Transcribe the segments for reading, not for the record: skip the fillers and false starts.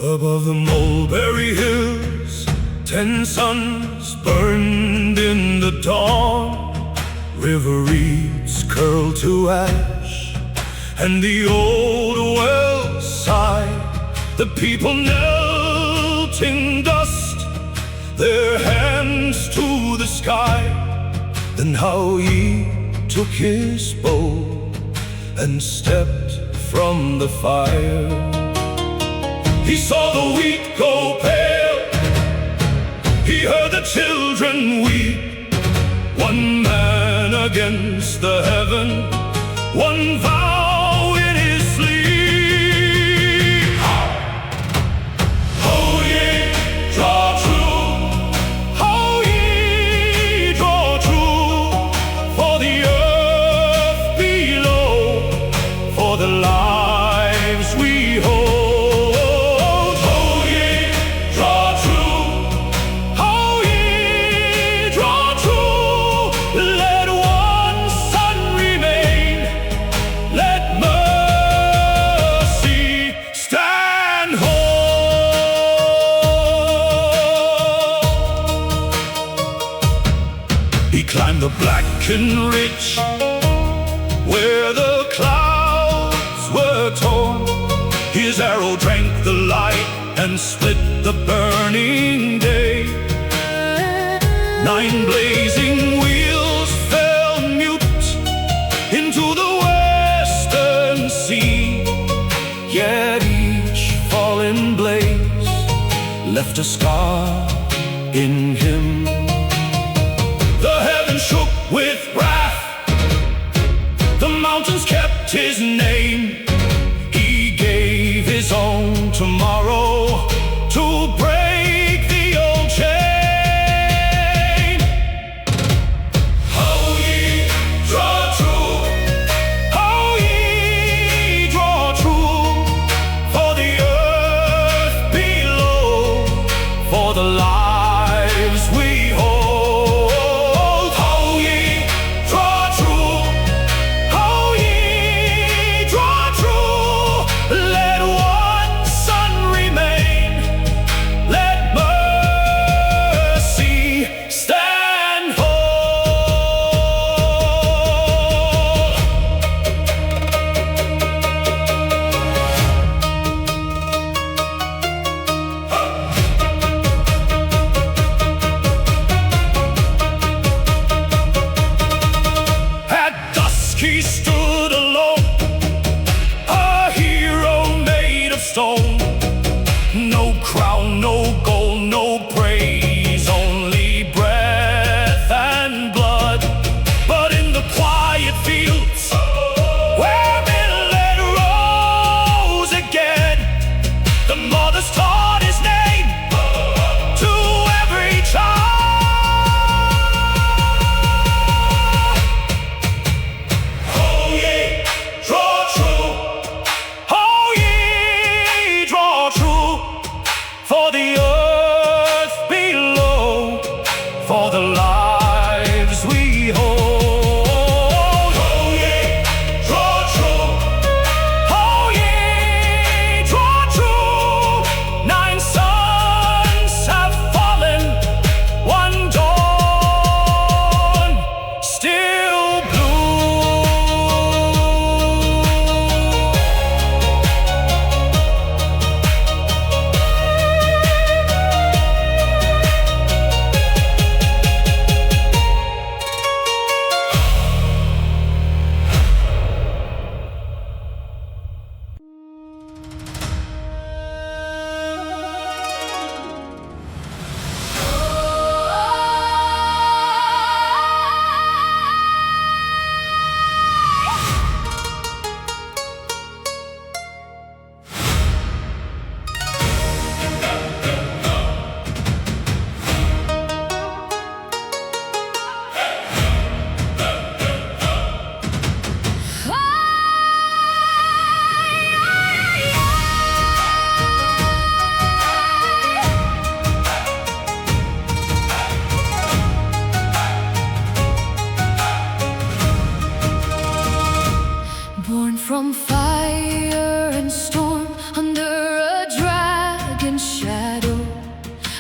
Above the mulberry hills, 10 suns burned in the dawn. River reeds curled to ash, and the old well sighed. The people knelt in dust, their hands to the sky. Then Hou Yi took his bow and stepped from the fire. He saw the wheat go pale, he heard the children weep. One man against the heaven, one vow in his sleep. Hou Yi, draw true. Hou Yi, draw true. For the earth below, for the lives we hold. He climbed the blackened ridge where the clouds were torn. His arrow drank the light and split the burning day. 9 blazing wheels fell mute into the western sea. Yet each fallen blaze left a scar in him. The heavens shook with wrath, the mountains kept his name. He gave his own tomorrow to break the old chain. Hou Yi, draw true. Hou Yi, draw true. For the earth below, for the lives we hold. Hou Yi, draw true. Hou Yi,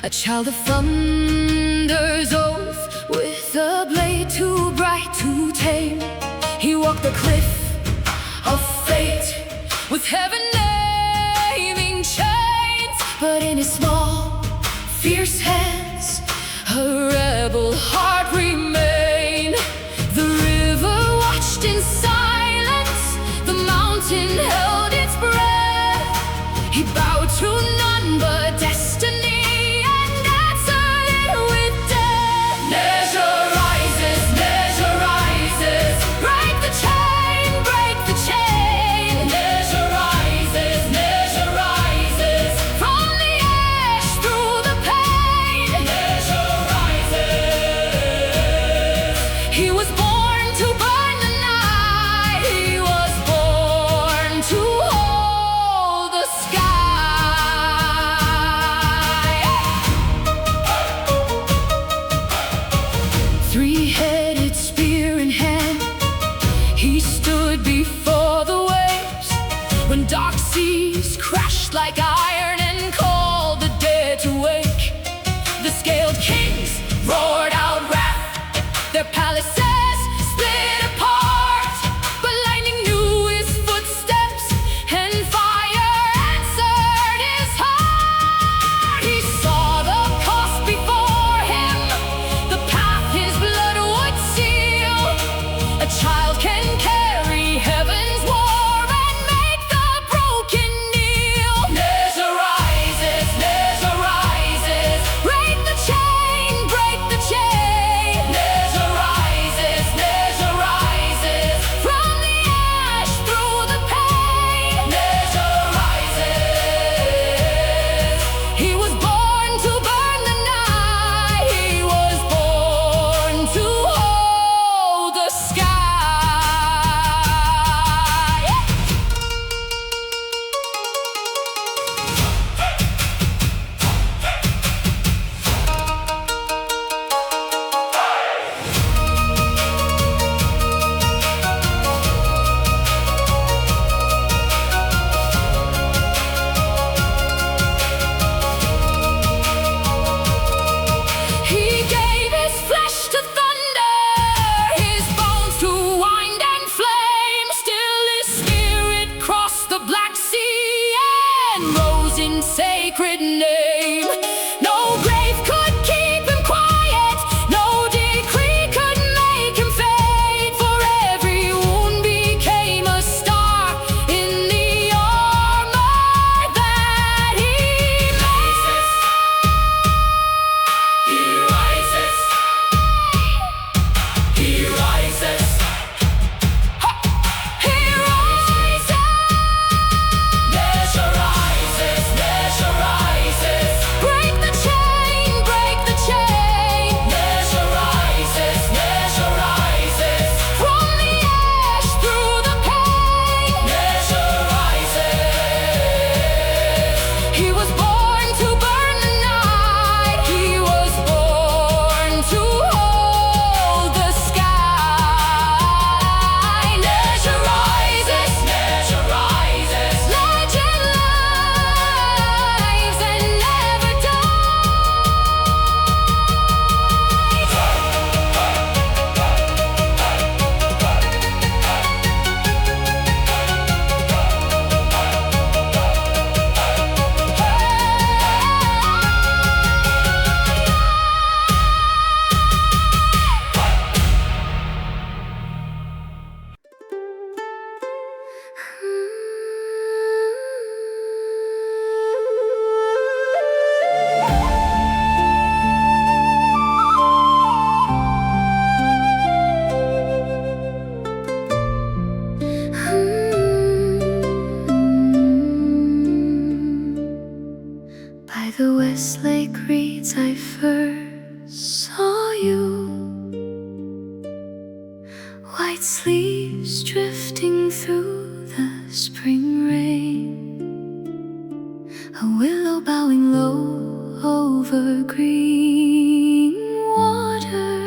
a child of thunder's oath, with a blade too bright to tame. He walked the cliff of fate, with heaven naming chains. But in his small, fierce hands, a rebel heart remained. The river watched in silence, the mountain held its breath. He bowed to none but destiny, and answered it with death. Nezha rises, Nezha rises, break the chain, break the chain. Nezha rises, Nezha rises, from the ash through the pain. Nezha rises. He was born to burn the night. He was born to hold the sky. Three-headed spear in hand, he stood before the waves, when dark seas crashed like iron and called the dead to wake. The scaled kings roared out wrath, their palaces split apart. But lightning knew his footsteps, and fire answered his heart. He saw the cost before him, the path his blood would seal. A child can carry heaven's war and make the broken kneel. Nezha rises, Nezha rises, break the chain, break the chain. Nezha rises, Nezha rises, from the ash through the pain. Nezha rises. He was born to burn the night. He was born to hold the sky. He gave his flesh to thunder, his bones to wind and flame. Still his spirit crossed the Black Sea and rose in sacred name. No grave could keep him quiet, no decree could make him fade. For every wound became a star in the armor that he made. He rises, he rises, he rises. Nezha rises, Nezha rises, break the chain, break the chain. Nezha rises, Nezha rises, from the ash through the pain. Nezha rises. He was born to burn the night. He was born to hold the sky. Nezha rises, Nezha rises, legend lives and never By the West Lake reeds I first saw you, white sleeves drifting through the spring rain, a willow bowing low over green water,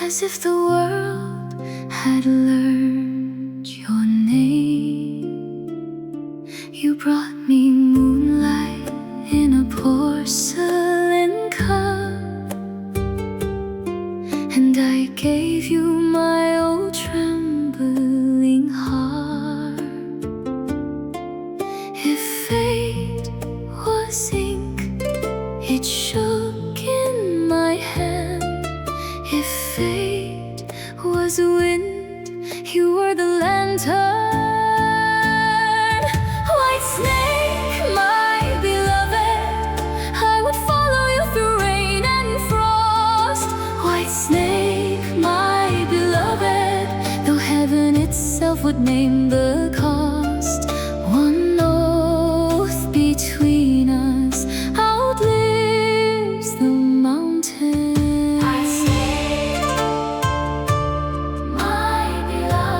as if the world had learned your name. You brought me moonlight in a pour name the cost. One oath between us outlives the mountain. I say, my beloved,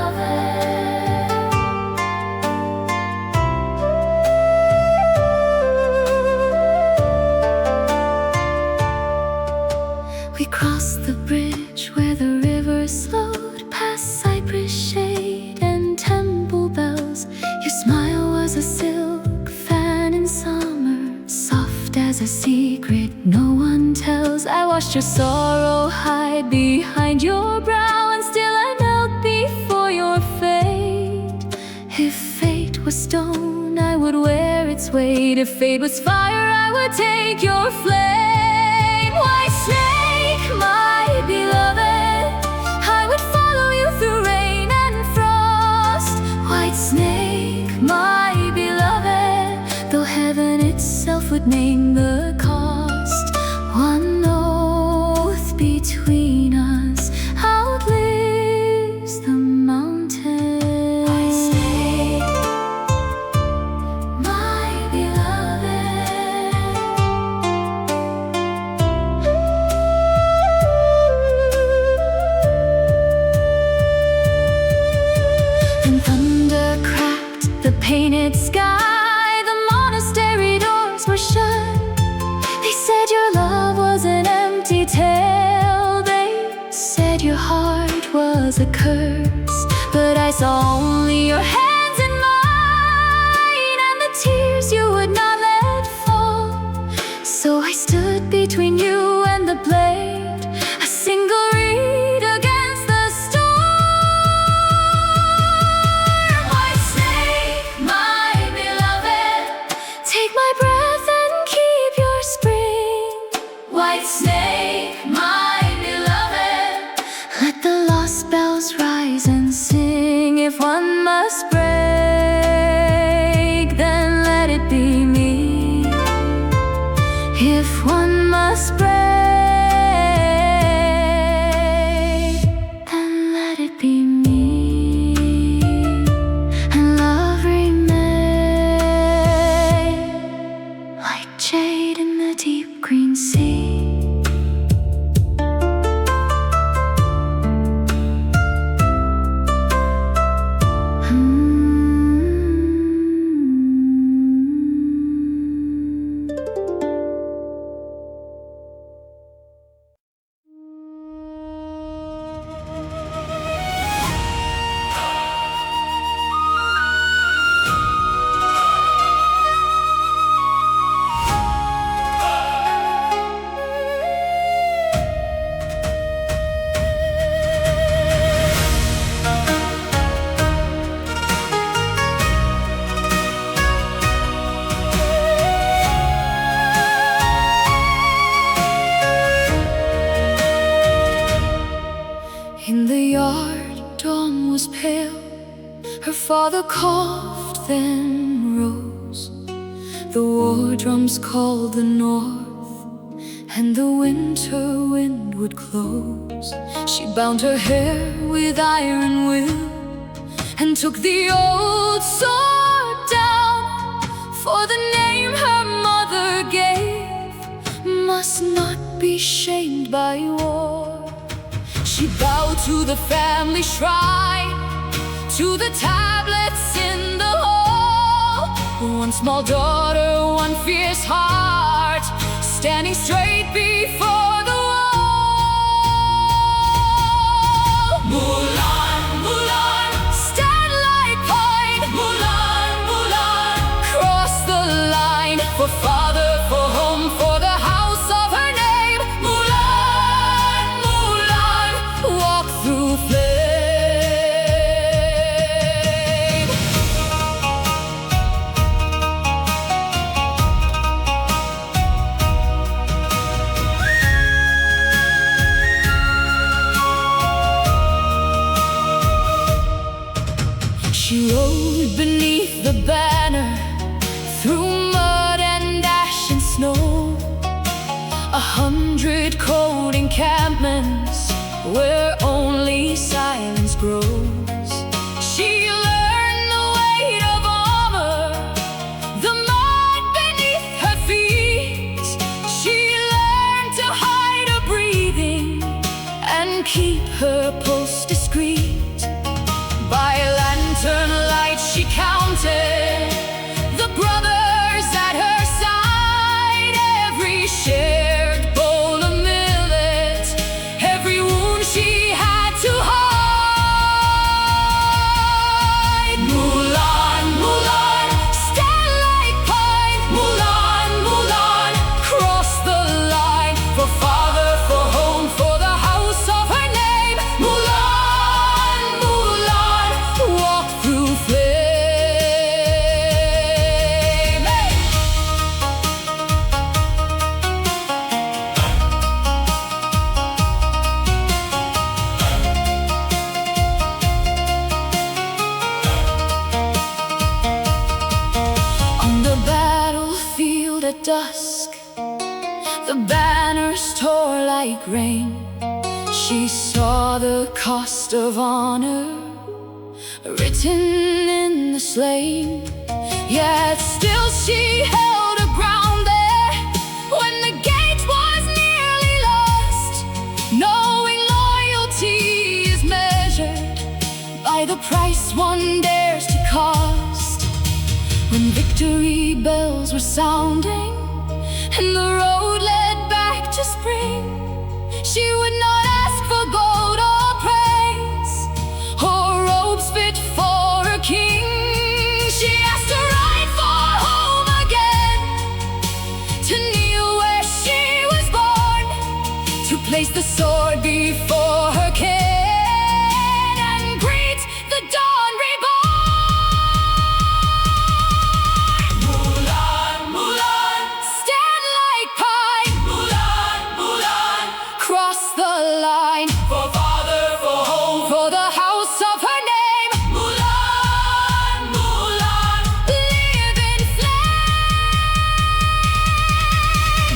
we crossed the bridge where the river slowed past cypress shade and temple bells. Your smile was a silk fan in summer, soft as a secret no one tells. I watched your sorrow hide behind your brow, and still I knelt before your fate. If fate was stone, I would wear its weight. If fate was fire, I would take your flame. White snake, my beloved, I would follow you through rain and frost. White snake, my beloved, though heaven itself would name the cost. One oath between us outlives the mountain. White snake, my beloved, and thunder cracked the painted sky. The monastery doors were shut. They said your love was an empty tale. They said your heart was a curse. But I saw only your hands in mine, and the tears you would not let fall. So I stood between you and the blade, a single reed against the storm. White snake, my beloved, take my breath and keep your spring. White snake, my beloved, let the lost bells rise and sing. If one must break, then let it be me. If one must break, then let it be me. And love remain like jade in the deep green sea. In the yard, dawn was pale. Her father coughed, then rose. The war drums called the north, and the winter wind would close. She bound her hair with iron will, and took the old sword down. For the name her mother gave must not be shamed by war. She bowed to the family shrine, to the tablets in the hall. One small daughter, one fierce heart, standing straight before the wall. Mulan, Mulan, stand like pine. Mulan, Mulan, cross the line. For father, for home, for the house of her name. Mulan, Mulan, walk through flame. She rode beneath the banner, through mud and ash and snow. 100 cold encampments where only silence grows. She learned her pulse discreet. By lantern light she counted the brothers at her side. Every shared bowl of millet, every wound she had to hide. Mulan, Mulan, stand like pine. Mulan, Mulan, cross the line. For father, for home, for the house of her name. Mulan, Mulan, walk through flame. Hey! On the battlefield at dusk, the banners tore like rain. She saw the cost of honor written in the slain. Yet still she held her ground there when the gate was nearly lost, knowing loyalty is measured by the price one dares to cost. When victory bells were sounding and the road led back to spring, she would not ask for gold or praise or robes fit for her king. She asked to ride for home again, to kneel where she was born, to place the sword before her kin and greet the dawn reborn. Mulan, Mulan, stand like pine. Mulan, Mulan, cross the line. For father, for home, for the house of her name. Mulan, Mulan, live in flame.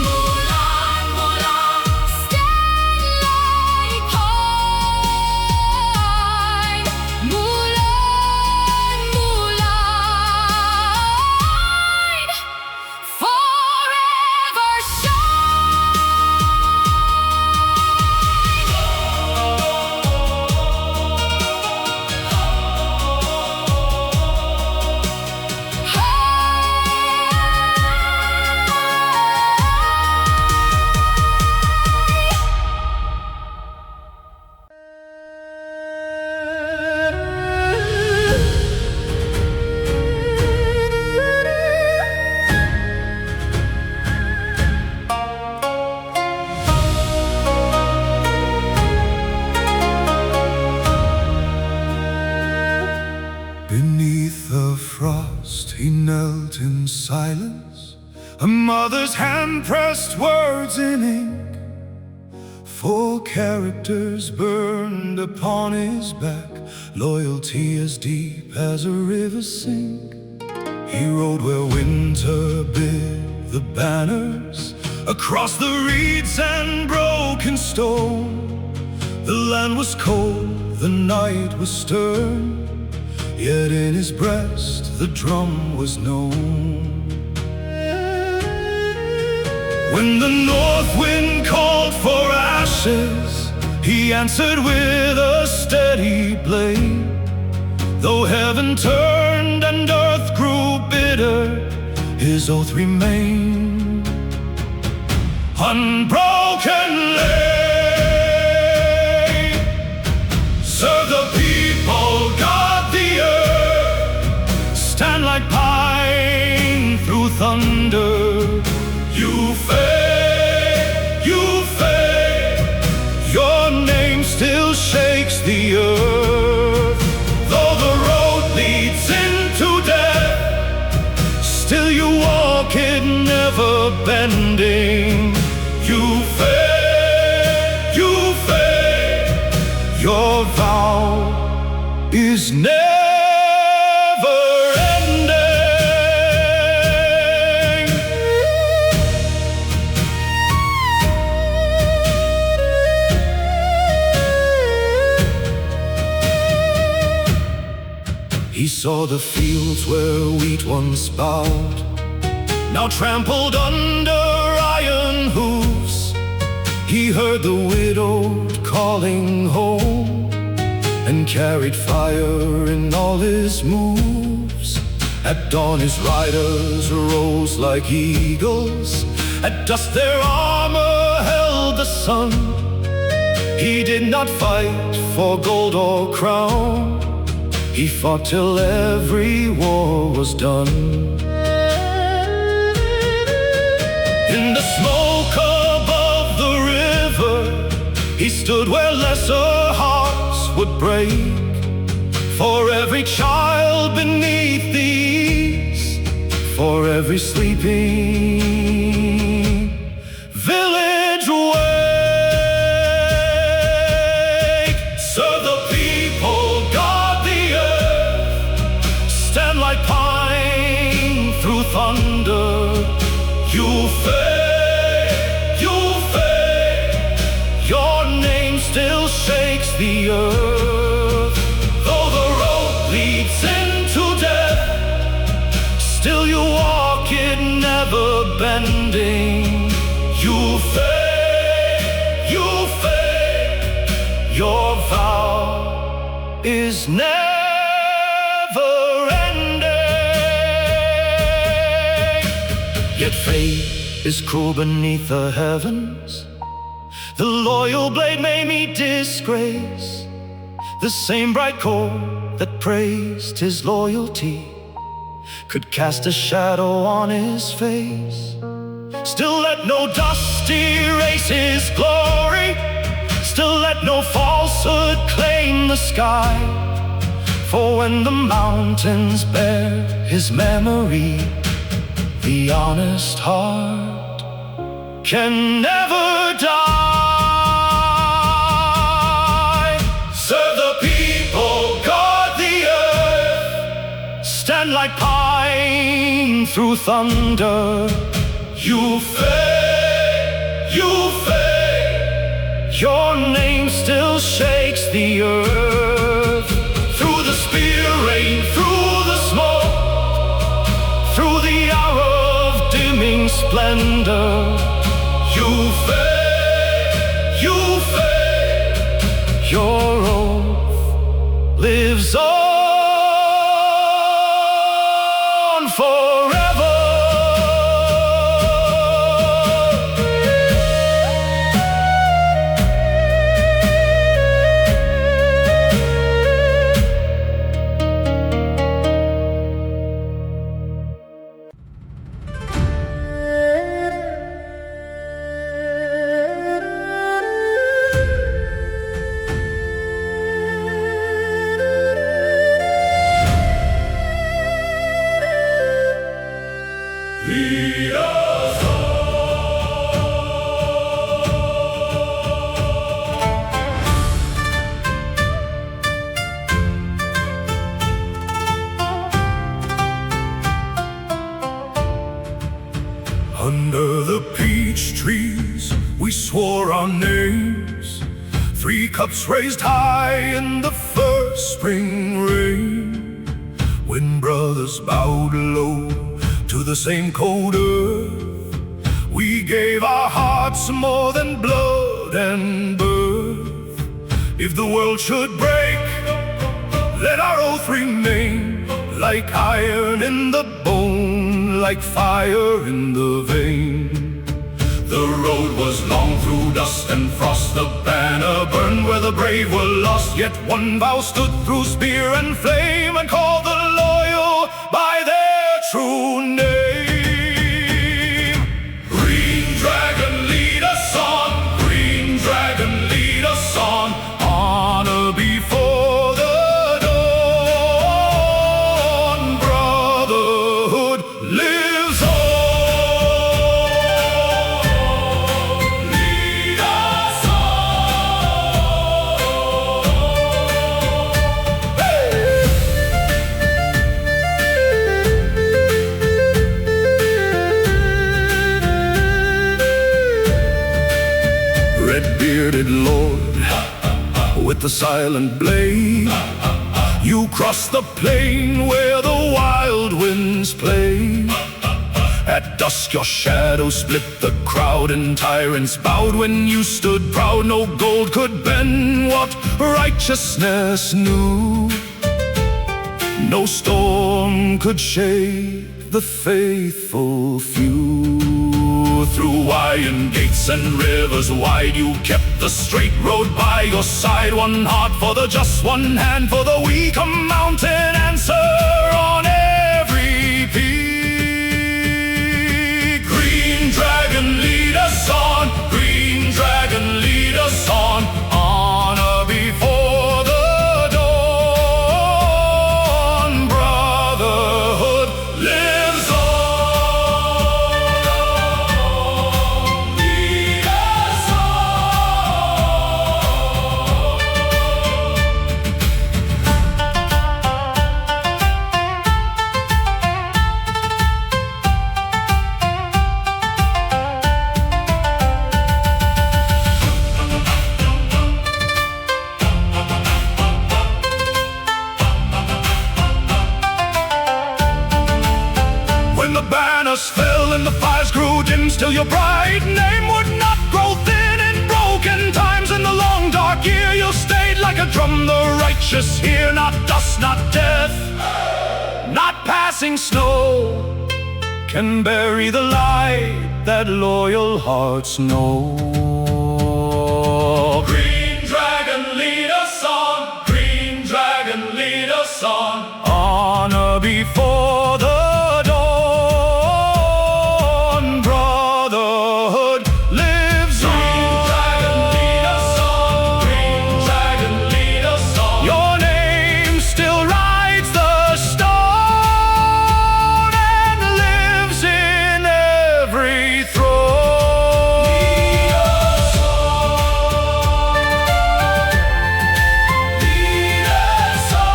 Mulan, Mulan, stand like pine. Mulan, Mulan, forever Beneath the frost he knelt in silence, a mother's hand pressed words in ink. 4 characters burned upon his back, loyalty as deep as a river sink. He rode where winter bid the banners, across the reeds and broken stone. The land was cold, the night was stern, yet in his breast the drum was known. When the north wind called for ashes, he answered with a steady blade. Though heaven turned and earth grew bitter, his oath remained. Unbroken lane, serve the people, guard the earth, stand like pine through thunder. Yue Fei, Yue Fei, your name still shakes the earth. Though the road leads into death, still you walk it, never bending. Yue Fei, Yue Fei, your vow is never ending. He saw the fields where wheat once bowed, now trampled under iron hooves. He heard the widowed call calling home, and carried fire in all his moves. At dawn his riders rose like eagles, at dusk their armor held the sun. He did not fight for gold or crown, he fought till every war was done. In the smoke above the river, he stood where lesser hearts would break. For every child beneath the eaves, for every sleeping village awake. Serve the people, guard the earth, stand like pine through thunder. Yue Fei, Yue Fei, your name still shakes the earth. Though the road leads into death, still you walk it, never bending. Yue Fei, Yue Fei, your vow is never ending. Yet fate is cruel beneath the heavens. The loyal blade may meet disgrace. The same bright cord that praised his loyalty could cast a shadow on his face. Still let no dust erase his glory, still let no falsehood claim the sky. For when the mountains bear his memory, the honest heart can never die. Serve the people, guard the earth, stand like pine through thunder. Yue Fei, Yue Fei, your name still shakes the earth. Through the spear rain, through the smoke, through the hour of dimming splendor. Yue Fei, Yue Fei, your oath lives on forever. Under the peach trees, we swore our names, 3 cups raised high in the first spring rain. When brothers bowed low to the same cold earth, we gave our hearts more than blood and birth. If the world should break, let our oath remain, like iron in the bone, like fire in the vein. The road was long through dust and frost, the banner burned where the brave were lost. Yet one vow stood through spear and flame, and called the loyal by their true name. Green dragon, lead us on, green dragon, lead us on, honor before the dawn. Brotherhood lives on. Lead us on. Hey! Red-bearded lord with the silent blade, you cross the plain where the wild winds play, At dusk your shadow split the crowd, and tyrants bowed when you stood proud. No gold could bend what righteousness knew. No storm could shake the faithful few. Through iron gates and rivers wide, you kept the straight road by your side. One heart for the just, one hand for the weak, a mountain answer on every peak. Green dragon, lead us on. Green dragon, lead us on. Honor before the dawn. Brotherhood lives on. Lead us When the banners fell and the fires grew dim, still your bright name would not grow thin. In broken times, in the long dark year, you stayed like a drum. The righteous hear, not dust, not death, not passing snow can bury the light that loyal hearts know. Green dragon, lead us on. Green dragon, lead us on. Honor before the dawn. Brotherhood lives on. Green dragon, lead us on. Green dragon, lead us on. Your name still rides the stone and lives in every throne. Lead us on. Lead us on.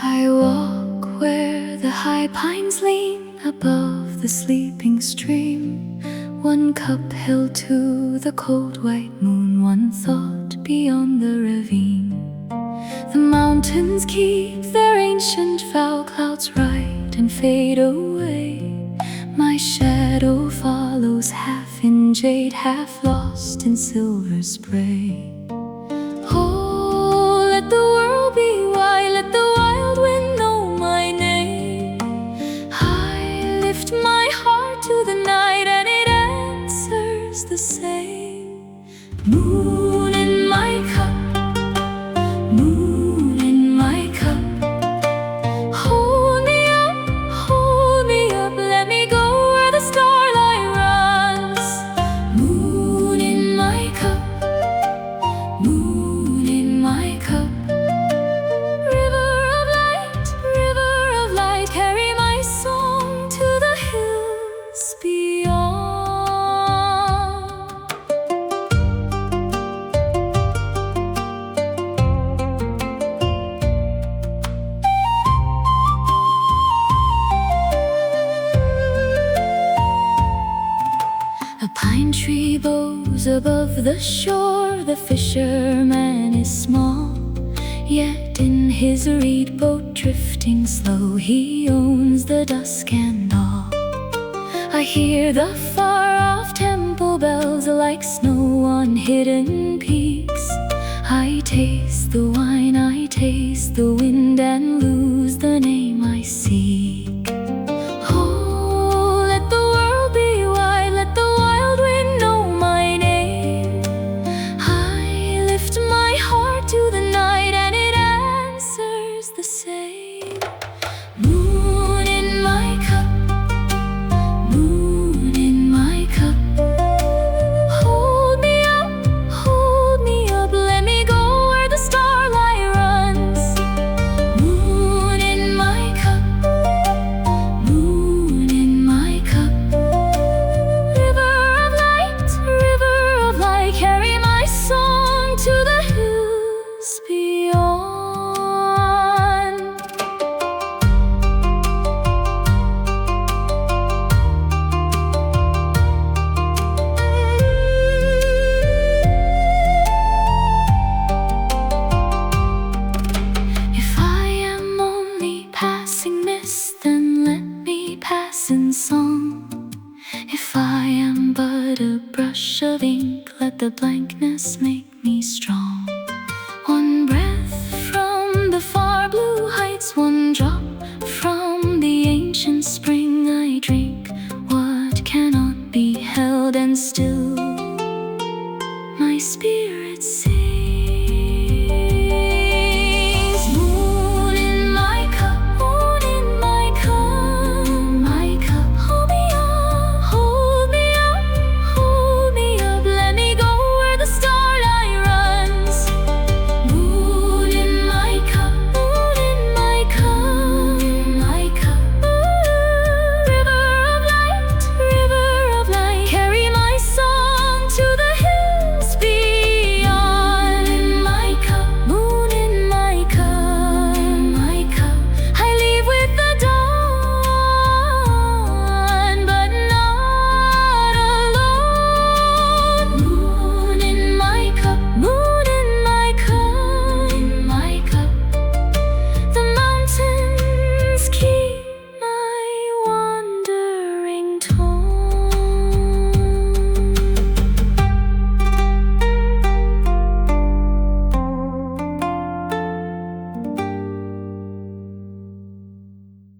I walk where the high pines lean above the sleeping stream. One cup held to the cold white moon, one thought beyond the ravine. The mountains keep their ancient vow, clouds ride and fade away. My shadow follows, half in jade, half lost in silver spray. Oh, let the world be wide, let the wild wind know my name. I lift my heart to the night and it answers the same. Moon in my cup, moon in my cup. Hold me up, let me go where the starlight runs. Moon in my cup, moon in my cup. River of light, carry my song to the hills beyond. A pine tree bows above the shore. The fisherman is small, yet in his reed boat drifting slow, he owns the dusk and all. I hear the far-off temple bells like snow on hidden peaks. I taste the wine, I taste the wind, and lose the name I seek. Oh, let the world be wide, let the wild wind know my name. I lift my the blankness